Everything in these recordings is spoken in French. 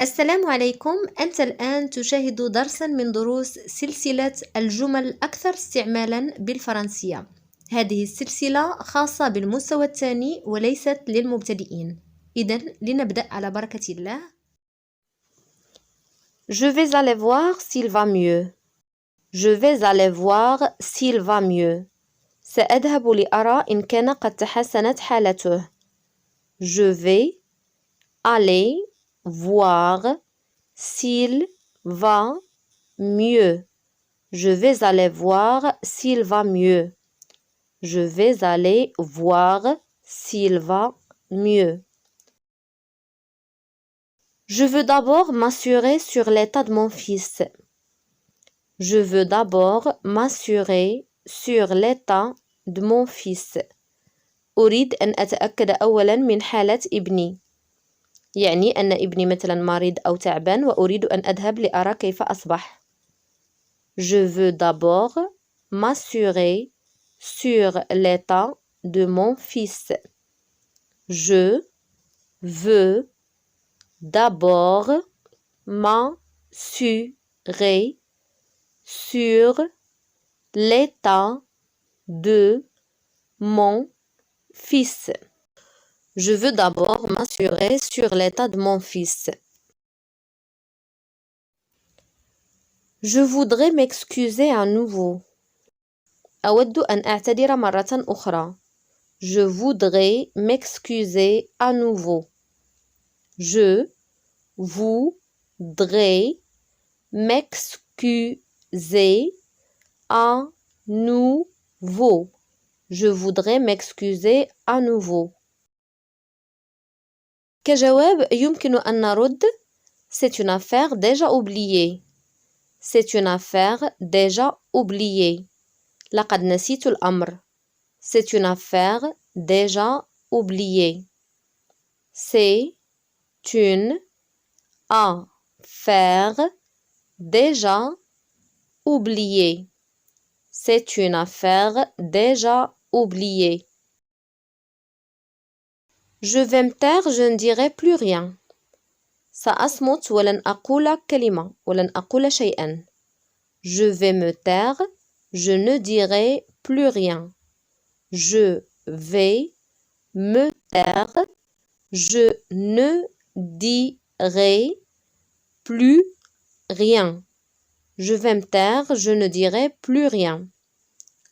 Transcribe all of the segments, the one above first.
السلام عليكم. أنت الآن تشاهد درسا من دروس سلسلة الجمل الأكثر استعمالا بالفرنسية. هذه السلسلة خاصة بالمستوى الثاني وليست للمبتدئين. إذن لنبدأ على بركة الله. Je vais aller voir s'il va mieux. Je vais aller voir s'il va mieux. سأذهب لأرى إن كان قد تحسنت حالته. Je vais aller voir s'il va mieux. Je vais aller voir s'il va mieux. Je vais aller voir s'il va mieux. Je veux d'abord m'assurer sur l'état de mon fils. Je veux d'abord m'assurer sur l'état de mon fils. أريد أن أتأكد أولا من حالة ابني. يعني أن ابني مثلا مريض أو تعبان وأريد أن أذهب لأرى كيف أصبح. Je veux d'abord m'assurer sur l'état de mon fils. Je veux d'abord m'assurer sur l'état de mon fils. Je veux d'abord m'assurer sur l'état de mon fils. Je voudrais m'excuser à nouveau. أود أن أعتذر مرة أخرى. Je voudrais m'excuser à nouveau. Je voudrais m'excuser à nouveau. Je voudrais m'excuser à nouveau. كجواب يمكن أن نرد C'est une affaire déjà oubliée. C'est une affaire déjà oubliée. لقد نسيت الأمر. C'est une affaire déjà oubliée. C'est une affaire déjà oubliée. C'est une affaire déjà oubliée. Je vais me taire, je ne dirai plus rien. سأصمت ولن أقول كلمة ولن أقول شيئا. Je vais me taire, je ne dirai plus rien. Je vais me taire, je ne dirai plus rien. Je vais me taire, je ne dirai plus rien.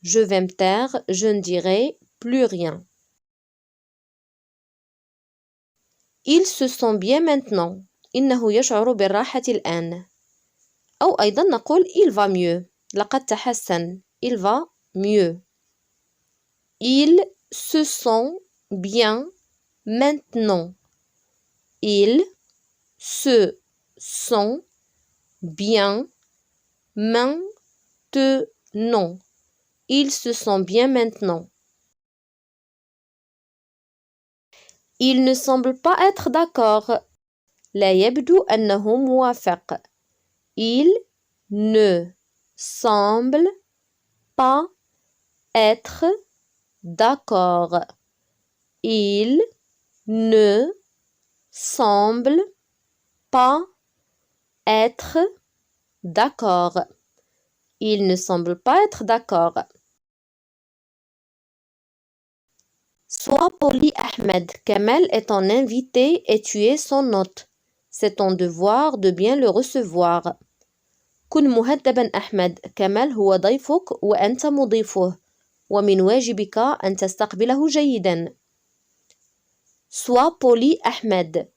Je vais me taire, je ne dirai plus rien. Il se sent bien maintenant. إنه يشعر بالراحة الآن. أو أيضا نقول il va mieux. لقد تحسن. Il va mieux. Il se sent bien maintenant. Il se sent bien maintenant. Il se sent bien maintenant. Il ne semble pas être d'accord. لا يبدو أنه موافق. Il ne semble pas être d'accord. Il ne semble pas être d'accord. Il ne semble pas être d'accord. Sois poli, Ahmed. Kamal est ton invité et tu es son hôte. C'est ton devoir de bien le recevoir. كن مهذبا أحمد. كمال هو ضيفك وأنت مضيفه. ومن واجبك أن تستقبله جيدا. Sois poli, Ahmed.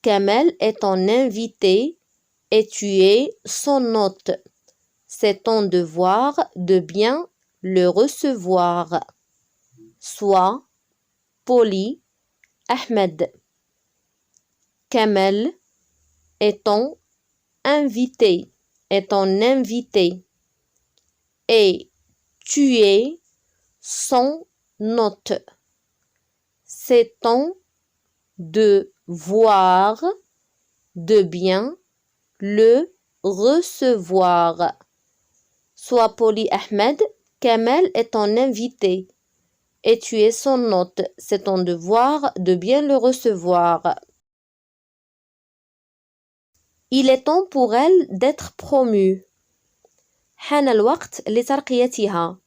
Kamal est ton invité et tu es son hôte. C'est ton devoir de bien le recevoir. Sois poli, Ahmed. Kamal est ton invité. Est ton invité. Et tu es son hôte. C'est ton devoir de bien le recevoir. Sois poli, Ahmed. Kamal est ton invité. Et tu es son hôte. C'est ton devoir de bien le recevoir. Il est temps pour elle d'être promue. حان الوقت لترقيتها.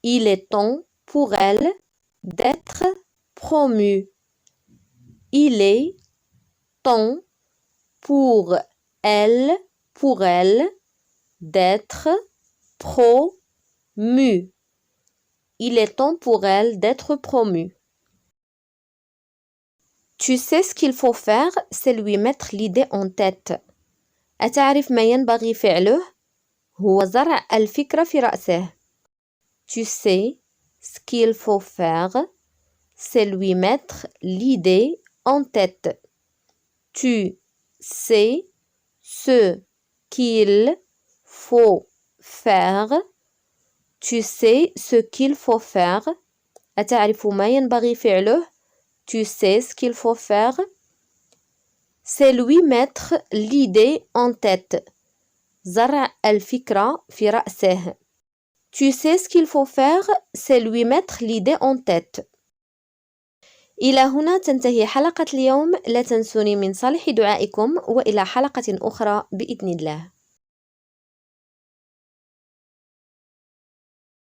Il est temps pour elle d'être promue. Il est temps pour elle d'être promue. Il est temps pour elle d'être promue. Tu sais ce qu'il faut faire, c'est lui mettre l'idée en tête. أتعرف ما ينبغي فعله؟ هو زرع الفكرة في رأسه. Tu sais ce qu'il faut faire, c'est lui mettre l'idée en tête. Tu sais ce qu'il faut faire. Tu sais ce qu'il faut faire. أتعرف ما ينبغي فعله. Tu sais ce qu'il faut faire. C'est lui mettre l'idée en tête. زرع الفكرة في رأسه. Tu sais ce qu'il faut faire, c'est lui mettre l'idée en tête. إلى هنا تنتهي حلقة اليوم. لا تنسوني من صالح دعائكم وإلى حلقة أخرى بإذن الله.